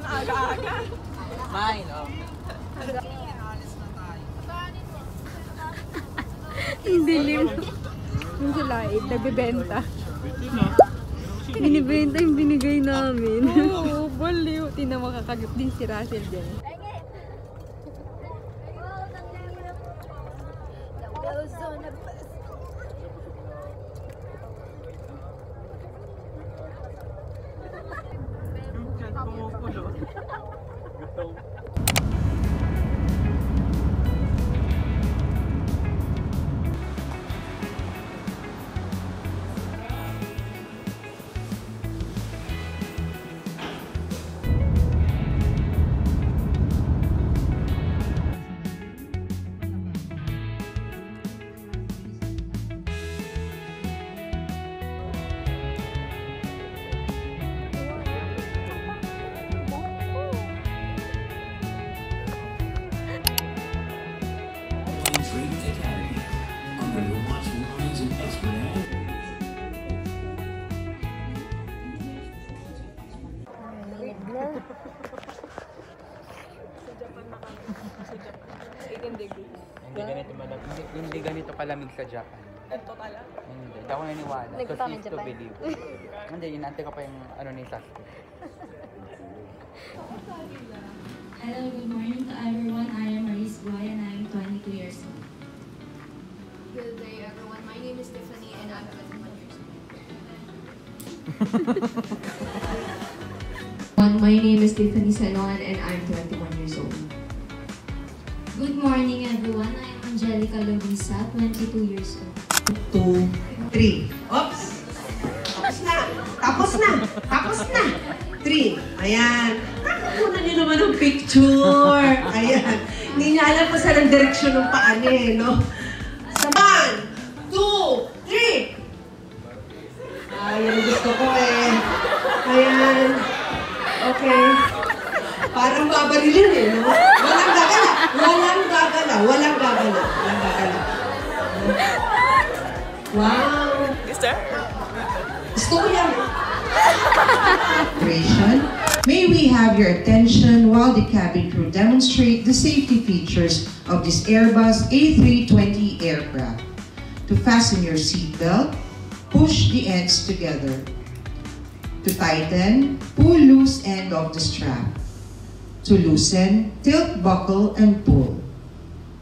Aga-aga. Mine, oh. Ang dilim. Yung sila, nagbibenta. Binibenta yung binigay namin. Oo, baliw. Tina makakagip din si Russell dyan. Hindi ganito kalamig sa Japan. Ito pala? Hindi. Hindi ako naniwala. Because used to believe. Hindi, inante ka pa yung ano ni Sasuke. Hello, good morning to everyone. I am Maris Boy and I am 22 years old. Good day, everyone. My name is Tiffany and I'm 21 years old. My name is Tiffany Sanon and I'm 21 years old. Good morning, everyone. I am Angelica Lovisa, 22 years old. 2, 3. Oops! Tapos na! Tapos na! Tapos na! 3. Ayan. Kakakunan niyo naman ng picture. Ayan. Hindi niya alam kung saan ang direksyon ng paa niya, no? 1, 2, 3. Ayan, gusto ko eh. Ayan. Okay. Parang babaril yun eh, no? Walang gagala. Walang gagala. Walang gagala. Walang gagala. Wow. Mister? Gusto ko yan. May we have your attention while the cabin crew demonstrate the safety features of this Airbus A320 aircraft. To fasten your seatbelt, push the ends together. To tighten, pull loose end of the strap. To loosen, tilt buckle and pull.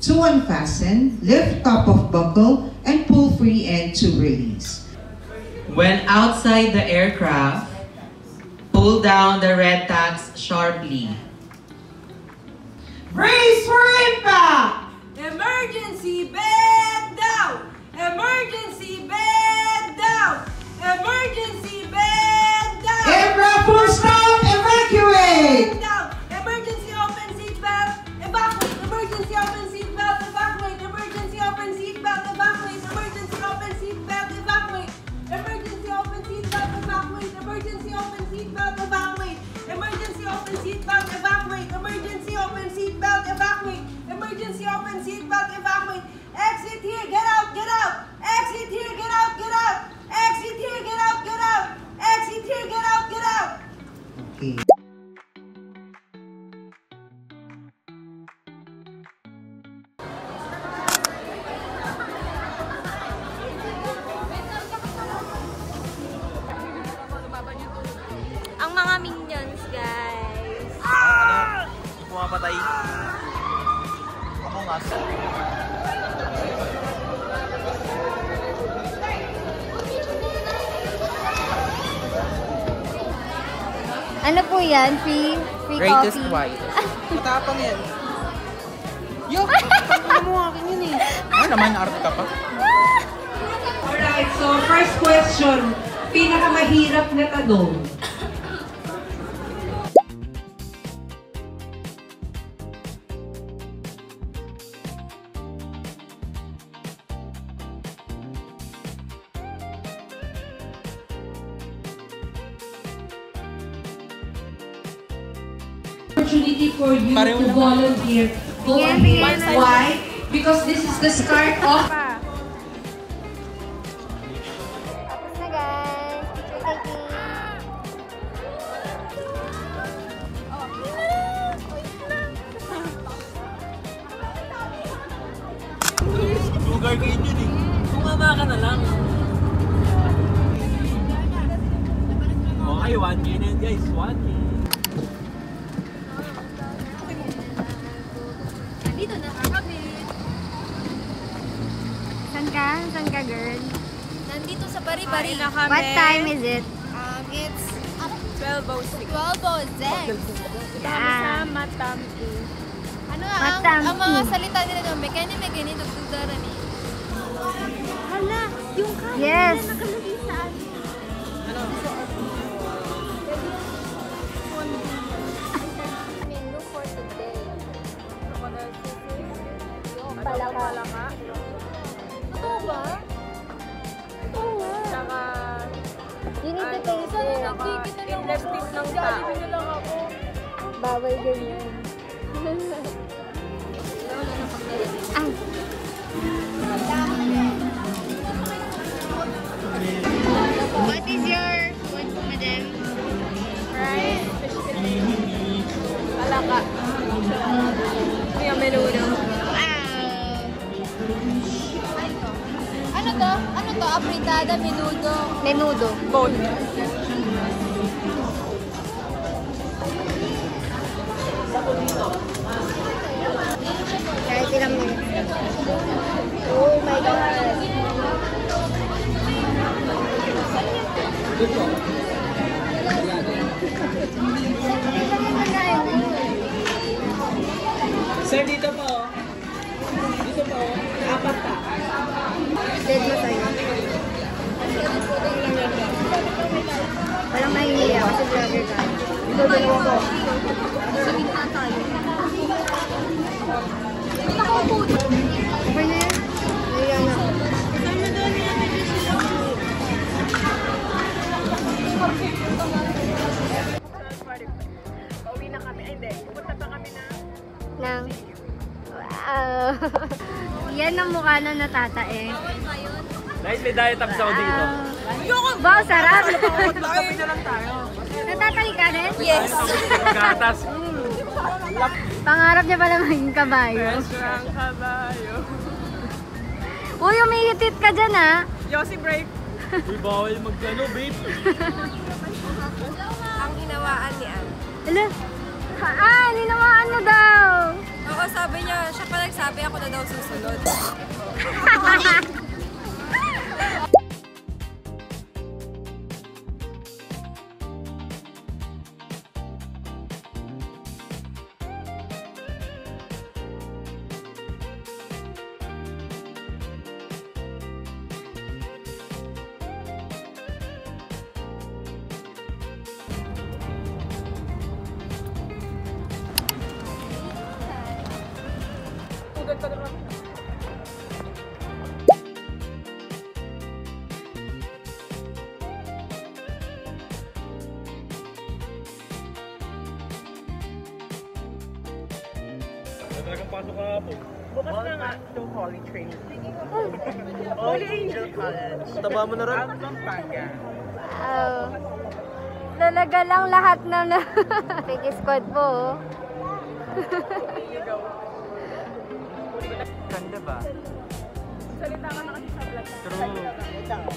To unfasten, lift top of buckle and pull free end to release. When outside the aircraft, pull down the red tags sharply. Brace for impact! Emergency bed down! Emergency bed down! Emergency bed down! Aircraft full stop, evacuate! Down! Emergency open seatbelt! Evacuate! Emergency open seatbelt! Evacuate! Emergency open seatbelt! Evacuate! Emergency open seatbelt! Evacuate! Emergency open seatbelt! Evacuate! Emergency open seatbelt! Evacuate! Emergency open seatbelt! Evacuate! Emergency open seatbelt! Evacuate! Emergency open seatbelt! Evacuate! Exit here! Get out! Get out! Exit here! Get out! Get out! Exit here! Get out! Get out! Exit here! Get out! Get out! Okay. Ang mga minions, guys. Pumapatay. Among Us. Ano po yan? Free Greatest coffee? white. Matapang yan. Yo! Ano mo akin yun eh? Ano naman, arte ka pa? Alright, so first question. Pinakamahirap na tanong. Opportunity for you to volunteer. Go on. Why? Because this is the start of Tapos na, guys. Picture taking. bargain yun eh. Sumama ka na lang. Okay, 1K na yun guys. 1K. Dito na kami. Saan ka? Saan ka, girl? Nandito sa Bari-Bari. What time is it? It's 12:06. 12:06. Ah, Ano nga, Matampi. ang mga salita nila ng mekani, dugdugaran eh. Hala, yung kaya yes. nakalagay saan? Menu for today. Palaka. Totoo ba? Oo nga. Saka, You need to taste it. investive ng tao. Bawal ganyan. Ay. What is your food, madam? Rice, fish fillet, palaka. Kuya menudo. Ano to? Ano to? Apritada, menudo. Menudo. Both. Kahit ilang minutes. Oh my God. Sir, dito po. Dito po. Apat pa. Dead mo sa'yo. Walang mahihiya kasi vlogger ka. Ito, dalawa ko. Okay na yan? Ayan na. Pauwi na kami. Ay, hindi. Pupunta pa kami na. Nang. Wow. Yan ang mukha na natatae. Guys, may diet up ako dito. Wow, sarap. Kape na lang tayo. Natatay ka rin? Yes. Gatas. Pangarap niya pala maging kabayo. Restaurant kabayo. Uy, umihitit ka dyan ha. Yossi break. Uy, bawal magkano, babe. Ang hinawaan ni Ann. Ala. Ninawaan mo daw. Oo, sabi niya, siya pa nagsabi, ako na daw susunod. Tugad pa naman. Talagang pasok ka po. Bukas na nga itong Holy Trinity. Holy Angel College. Taba mo na rin. Out of Pampanga. Lalaga lang lahat ng Piggy Squad po. Ganda ba? Salita ka na kasi sa vlog. True.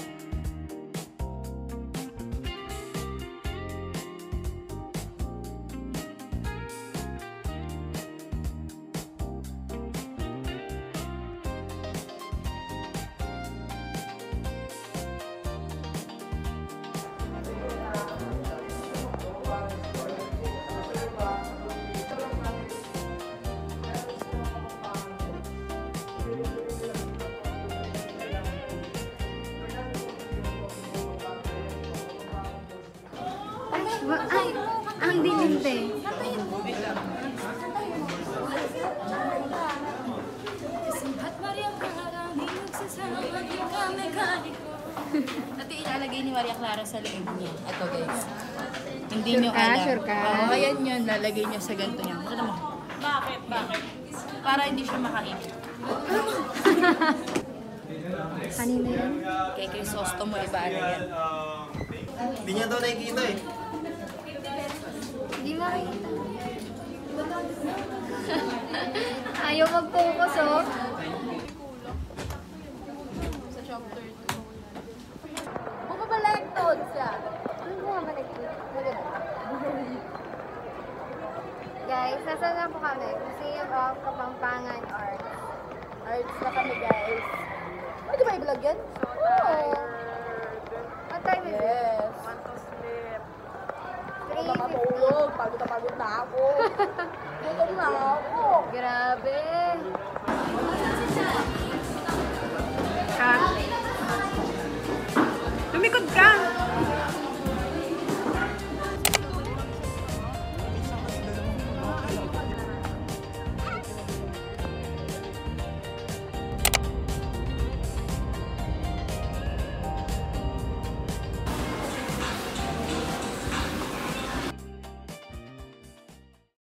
Ay, ang dilim te. Ito ilalagay ni Maria Clara sa loob niya. Ito guys. Hindi Sure nyo ka? alam. Sure ka? Oo, ayan yun. Lalagay niya sa ganito niya. Ito mo. Bakit? Para hindi siya makainit. Kanina yan? Kay Crisostomo iba ano yan. Hindi niya daw nakikita eh. Hindi makikita. Ayaw mag-focus oh. Guys, nasaan na po kami? Museum of Kapampangan Arts. Arts na kami, guys. Oh, di ba i-vlog yan? Oo. What time is it? Yes. Want to sleep. Ako na matulog. Pagod na pagod na ako. Gutom na ako. Grabe.